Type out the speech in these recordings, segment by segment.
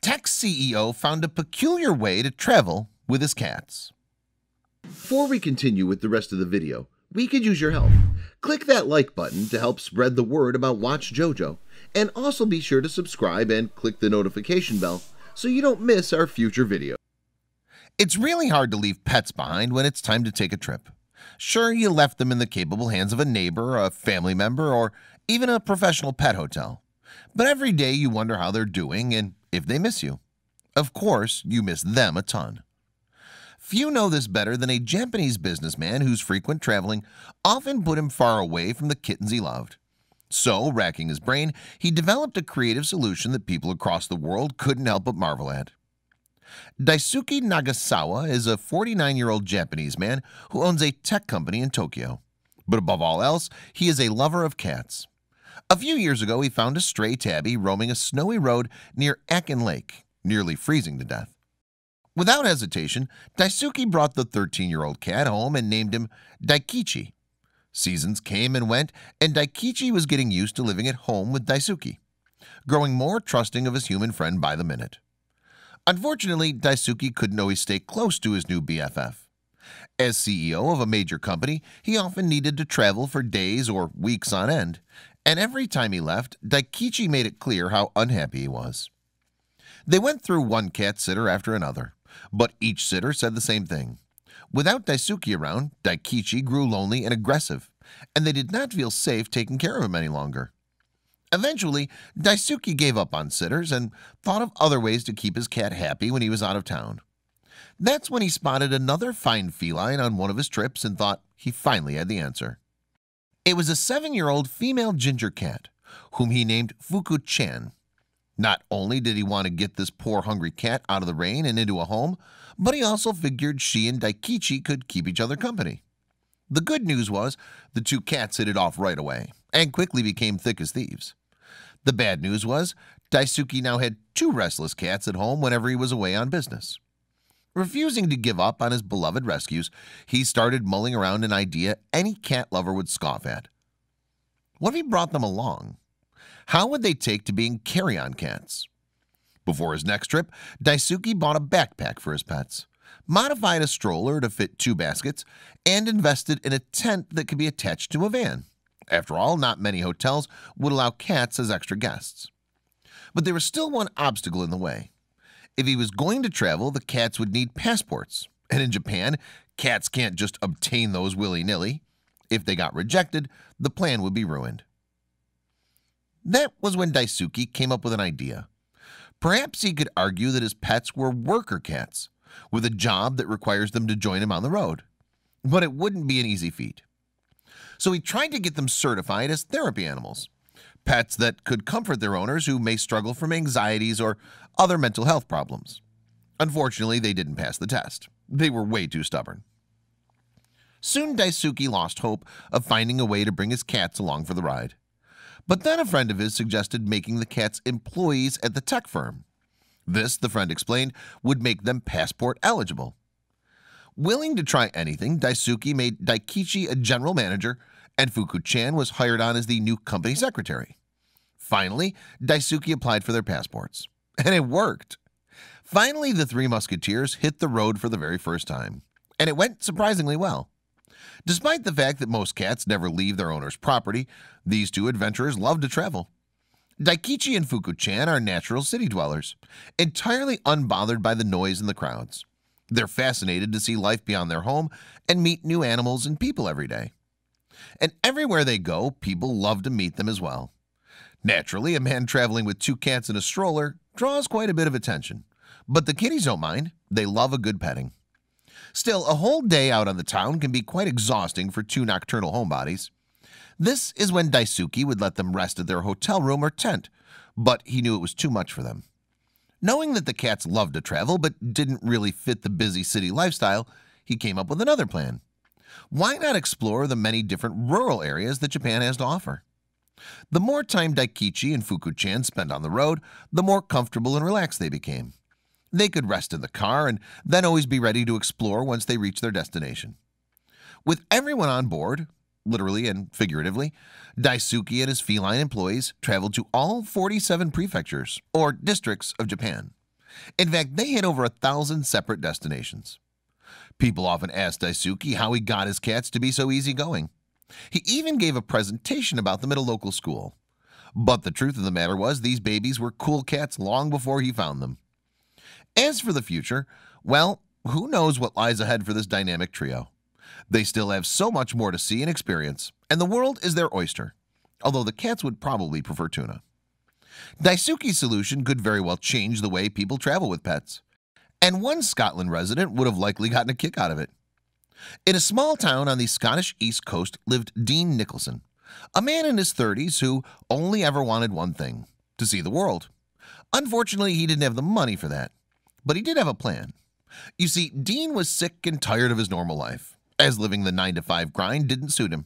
Tech CEO found a peculiar way to travel with his cats. Before we continue with the rest of the video, we could use your help. Click that like button to help spread the word about watchJojo, and also be sure to subscribe and click the notification bell so you don't miss our future videos. It's really hard to leave pets behind when it's time to take a trip. Sure, you left them in the capable hands of a neighbor, a family member, or even a professional pet hotel. But every day you wonder how they're doing and if they miss you. Of course, you miss them a ton. Few know this better than a Japanese businessman whose frequent traveling often put him far away from the kittens he loved. So, racking his brain, he developed a creative solution that people across the world couldn't help but marvel at. Daisuke Nagasawa is a 49-year-old Japanese man who owns a tech company in Tokyo. But above all else, he is a lover of cats. A few years ago, he found a stray tabby roaming a snowy road near Akin Lake, nearly freezing to death. Without hesitation, Daisuke brought the 13-year-old cat home and named him Daikichi. Seasons came and went, and Daikichi was getting used to living at home with Daisuke, growing more trusting of his human friend by the minute. Unfortunately, Daisuke couldn't always stay close to his new BFF. As CEO of a major company, he often needed to travel for days or weeks on end, and every time he left, Daikichi made it clear how unhappy he was. They went through one cat sitter after another, but each sitter said the same thing. Without Daisuke around, Daikichi grew lonely and aggressive, and they did not feel safe taking care of him any longer. Eventually, Daisuke gave up on sitters and thought of other ways to keep his cat happy when he was out of town. That's when he spotted another fine feline on one of his trips and thought he finally had the answer. It was a 7-year-old female ginger cat, whom he named Fuku-chan. Not only did he want to get this poor hungry cat out of the rain and into a home, but he also figured she and Daikichi could keep each other company. The good news was the two cats hit it off right away and quickly became thick as thieves. The bad news was Daisuke now had 2 restless cats at home whenever he was away on business. Refusing to give up on his beloved rescues, he started mulling around an idea any cat lover would scoff at. What if he brought them along? How would they take to being carry-on cats? Before his next trip, Daisuke bought a backpack for his pets, modified a stroller to fit 2 baskets, and invested in a tent that could be attached to a van. After all, not many hotels would allow cats as extra guests. But there was still one obstacle in the way. If he was going to travel, the cats would need passports, and in Japan, cats can't just obtain those willy-nilly. If they got rejected, the plan would be ruined. That was when Daisuke came up with an idea. Perhaps he could argue that his pets were worker cats, with a job that requires them to join him on the road. But it wouldn't be an easy feat. So he tried to get them certified as therapy animals, pets that could comfort their owners who may struggle from anxieties or other mental health problems. Unfortunately, they didn't pass the test. They were way too stubborn. Soon Daisuke lost hope of finding a way to bring his cats along for the ride. But then a friend of his suggested making the cats employees at the tech firm. This, the friend explained, would make them passport eligible. Willing to try anything, Daisuke made Daikichi a general manager, and Fuku-chan was hired on as the new company secretary. Finally, Daisuke applied for their passports. And it worked. Finally, the 3 musketeers hit the road for the very first time. And it went surprisingly well. Despite the fact that most cats never leave their owner's property, these 2 adventurers love to travel. Daikichi and Fuku-chan are natural city dwellers, entirely unbothered by the noise and the crowds. They're fascinated to see life beyond their home and meet new animals and people every day. And everywhere they go, people love to meet them as well. Naturally, a man traveling with 2 cats in a stroller draws quite a bit of attention. But the kitties don't mind. They love a good petting. Still, a whole day out on the town can be quite exhausting for 2 nocturnal homebodies. This is when Daisuke would let them rest at their hotel room or tent, but he knew it was too much for them. Knowing that the cats loved to travel but didn't really fit the busy city lifestyle, he came up with another plan. Why not explore the many different rural areas that Japan has to offer? The more time Daikichi and Fuku-chan spent on the road, the more comfortable and relaxed they became. They could rest in the car and then always be ready to explore once they reached their destination. With everyone on board, literally and figuratively, Daisuke and his feline employees traveled to all 47 prefectures, or districts, of Japan. In fact, they hit over 1,000 separate destinations. People often ask Daisuke how he got his cats to be so easygoing. He even gave a presentation about them at a local school. But the truth of the matter was, these babies were cool cats long before he found them. As for the future, well, who knows what lies ahead for this dynamic trio. They still have so much more to see and experience, and the world is their oyster, although the cats would probably prefer tuna. Daisuke's solution could very well change the way people travel with pets, and one Scotland resident would have likely gotten a kick out of it. In a small town on the Scottish East Coast lived Dean Nicholson, a man in his 30s who only ever wanted one thing: to see the world. Unfortunately, he didn't have the money for that, but he did have a plan. You see, Dean was sick and tired of his normal life, as living the 9-to-5 grind didn't suit him.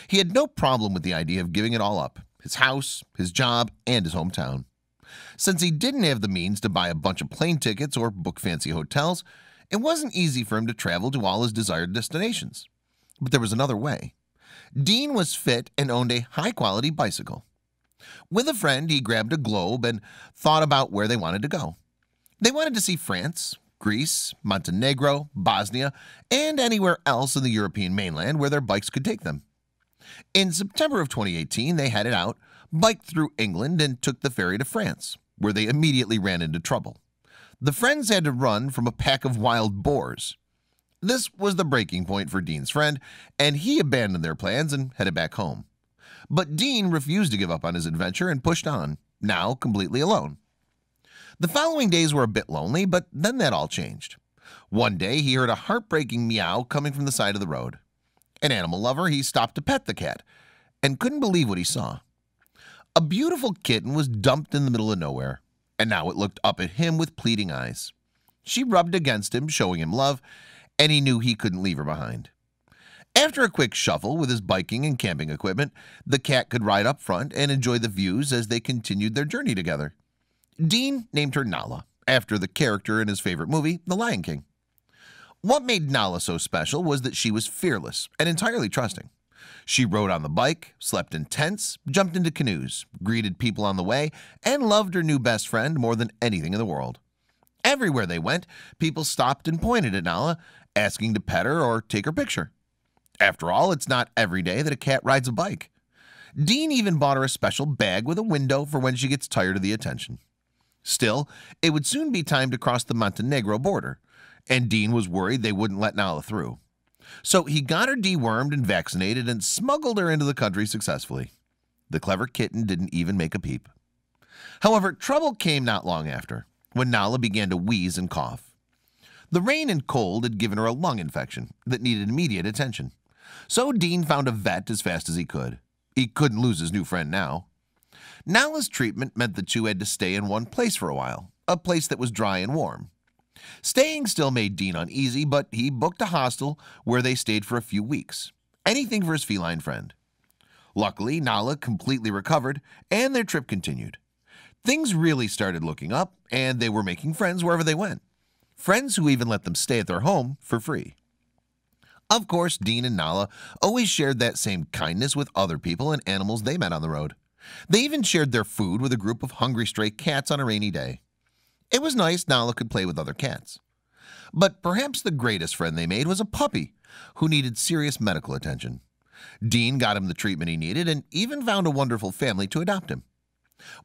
He had no problem with the idea of giving it all up: his house, his job, and his hometown. Since he didn't have the means to buy a bunch of plane tickets or book fancy hotels, it wasn't easy for him to travel to all his desired destinations. But there was another way. Dean was fit and owned a high-quality bicycle. With a friend, he grabbed a globe and thought about where they wanted to go. They wanted to see France, Greece, Montenegro, Bosnia, and anywhere else in the European mainland where their bikes could take them. In September of 2018, they headed out, biked through England, and took the ferry to France, where they immediately ran into trouble. The friends had to run from a pack of wild boars. This was the breaking point for Dean's friend, and he abandoned their plans and headed back home. But Dean refused to give up on his adventure and pushed on, now completely alone. The following days were a bit lonely, but then that all changed. One day he heard a heartbreaking meow coming from the side of the road. An animal lover, he stopped to pet the cat and couldn't believe what he saw. A beautiful kitten was dumped in the middle of nowhere, and now it looked up at him with pleading eyes. She rubbed against him, showing him love, and he knew he couldn't leave her behind. After a quick shuffle with his biking and camping equipment, the cat could ride up front and enjoy the views as they continued their journey together. Dean named her Nala, after the character in his favorite movie, The Lion King. What made Nala so special was that she was fearless and entirely trusting. She rode on the bike, slept in tents, jumped into canoes, greeted people on the way, and loved her new best friend more than anything in the world. Everywhere they went, people stopped and pointed at Nala, asking to pet her or take her picture. After all, it's not every day that a cat rides a bike. Dean even bought her a special bag with a window for when she gets tired of the attention. Still, it would soon be time to cross the Montenegro border, and Dean was worried they wouldn't let Nala through. So he got her dewormed and vaccinated and smuggled her into the country successfully. The clever kitten didn't even make a peep. However, trouble came not long after, when Nala began to wheeze and cough. The rain and cold had given her a lung infection that needed immediate attention. So Dean found a vet as fast as he could. He couldn't lose his new friend now. Nala's treatment meant the two had to stay in one place for a while, a place that was dry and warm. Staying still made Dean uneasy, but he booked a hostel where they stayed for a few weeks. Anything for his feline friend. Luckily, Nala completely recovered, and their trip continued. Things really started looking up, and they were making friends wherever they went. Friends who even let them stay at their home for free. Of course, Dean and Nala always shared that same kindness with other people and animals they met on the road. They even shared their food with a group of hungry stray cats on a rainy day. It was nice Nala could play with other cats. But perhaps the greatest friend they made was a puppy who needed serious medical attention. Dean got him the treatment he needed and even found a wonderful family to adopt him.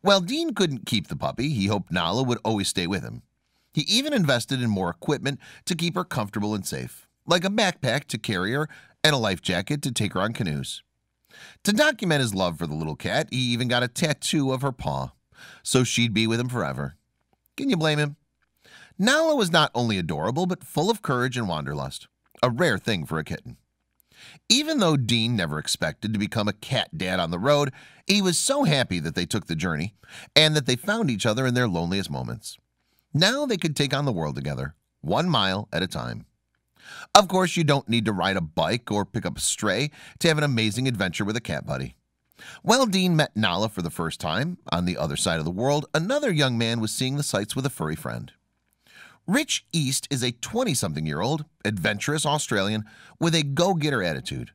While Dean couldn't keep the puppy, he hoped Nala would always stay with him. He even invested in more equipment to keep her comfortable and safe, like a backpack to carry her and a life jacket to take her on canoes. To document his love for the little cat, he even got a tattoo of her paw, so she'd be with him forever. Can you blame him? Nala was not only adorable, but full of courage and wanderlust, a rare thing for a kitten. Even though Dean never expected to become a cat dad on the road, he was so happy that they took the journey and that they found each other in their loneliest moments. Now they could take on the world together, 1 mile at a time. Of course, you don't need to ride a bike or pick up a stray to have an amazing adventure with a cat buddy. While Dean met Nala for the first time, on the other side of the world, another young man was seeing the sights with a furry friend. Rich East is a 20-something-year-old, adventurous Australian with a go-getter attitude.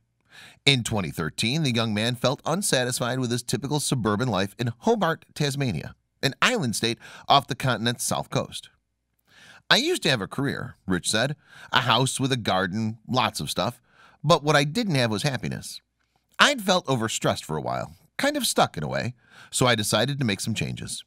In 2013, the young man felt unsatisfied with his typical suburban life in Hobart, Tasmania, an island state off the continent's south coast. I used to have a career, Rich said, a house with a garden, lots of stuff, but what I didn't have was happiness. I'd felt overstressed for a while, kind of stuck in a way, so I decided to make some changes.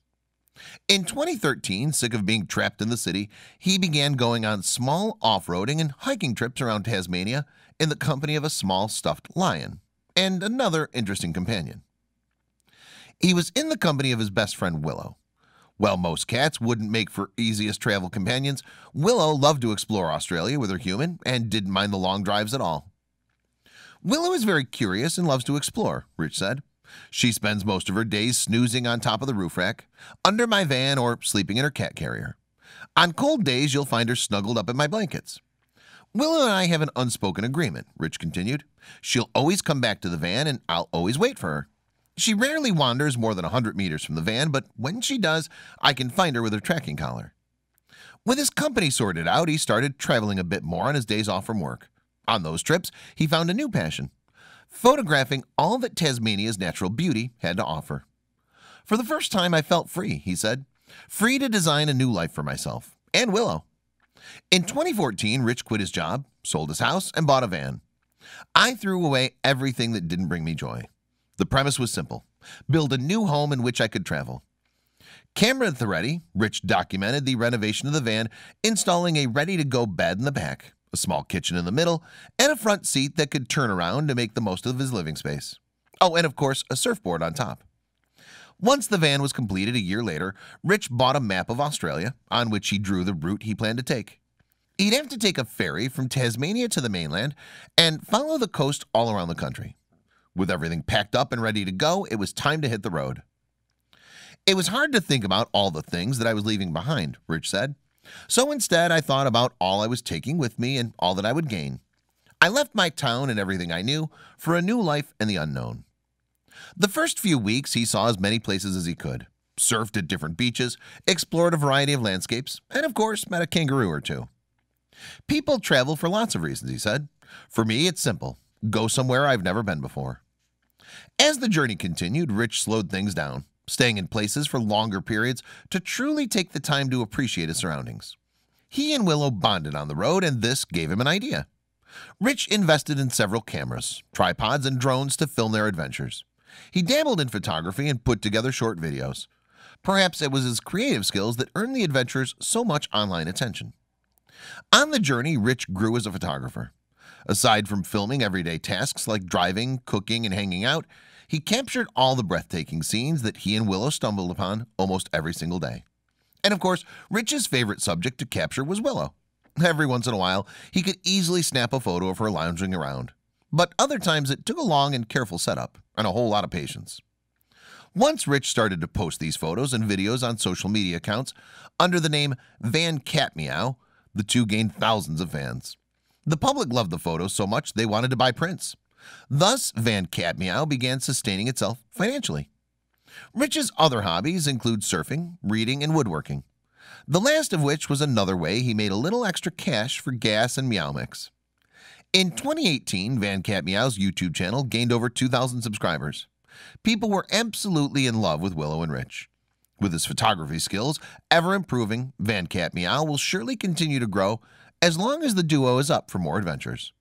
In 2013, sick of being trapped in the city, he began going on small off-roading and hiking trips around Tasmania in the company of a small stuffed lion and another interesting companion. He was in the company of his best friend Willow. While most cats wouldn't make for easiest travel companions, Willow loved to explore Australia with her human and didn't mind the long drives at all. Willow is very curious and loves to explore, Rich said. She spends most of her days snoozing on top of the roof rack, under my van, or sleeping in her cat carrier. On cold days, you'll find her snuggled up in my blankets. Willow and I have an unspoken agreement, Rich continued. She'll always come back to the van and I'll always wait for her. She rarely wanders more than 100 meters from the van, but when she does, I can find her with her tracking collar. With his company sorted out, he started traveling a bit more on his days off from work. On those trips, he found a new passion: photographing all that Tasmania's natural beauty had to offer. For the first time, I felt free, he said, free to design a new life for myself and Willow. In 2014, Rich quit his job, sold his house, and bought a van. I threw away everything that didn't bring me joy. The premise was simple: build a new home in which I could travel. Camera at the ready, Rich documented the renovation of the van, installing a ready-to-go bed in the back, a small kitchen in the middle, and a front seat that could turn around to make the most of his living space. Oh, and of course, a surfboard on top. Once the van was completed a year later, Rich bought a map of Australia, on which he drew the route he planned to take. He'd have to take a ferry from Tasmania to the mainland and follow the coast all around the country. With everything packed up and ready to go, it was time to hit the road. It was hard to think about all the things that I was leaving behind, Rich said. So instead, I thought about all I was taking with me and all that I would gain. I left my town and everything I knew for a new life in the unknown. The first few weeks, he saw as many places as he could, surfed at different beaches, explored a variety of landscapes, and of course, met a kangaroo or two. People travel for lots of reasons, he said. For me, it's simple: go somewhere I've never been before. As the journey continued, Rich slowed things down, staying in places for longer periods to truly take the time to appreciate his surroundings. He and Willow bonded on the road, and this gave him an idea. Rich invested in several cameras, tripods, and drones to film their adventures. He dabbled in photography and put together short videos. Perhaps it was his creative skills that earned the adventures so much online attention. On the journey, Rich grew as a photographer. Aside from filming everyday tasks like driving, cooking, and hanging out, he captured all the breathtaking scenes that he and Willow stumbled upon almost every single day. And of course, Rich's favorite subject to capture was Willow. Every once in a while, he could easily snap a photo of her lounging around. But other times it took a long and careful setup and a whole lot of patience. Once Rich started to post these photos and videos on social media accounts under the name Van Cat Meow, the two gained thousands of fans. The public loved the photos so much they wanted to buy prints. Thus, Van Cat Meow began sustaining itself financially. Rich's other hobbies include surfing, reading, and woodworking, the last of which was another way he made a little extra cash for gas and Meow Mix. In 2018, Van Cat Meow's YouTube channel gained over 2,000 subscribers. People were absolutely in love with Willow and Rich. With his photography skills ever improving, Van Cat Meow will surely continue to grow as long as the duo is up for more adventures.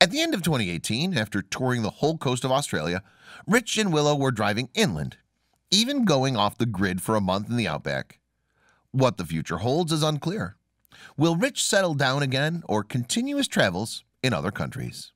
At the end of 2018, after touring the whole coast of Australia, Rich and Willow were driving inland, even going off the grid for a month in the outback. What the future holds is unclear. Will Rich settle down again or continue his travels in other countries?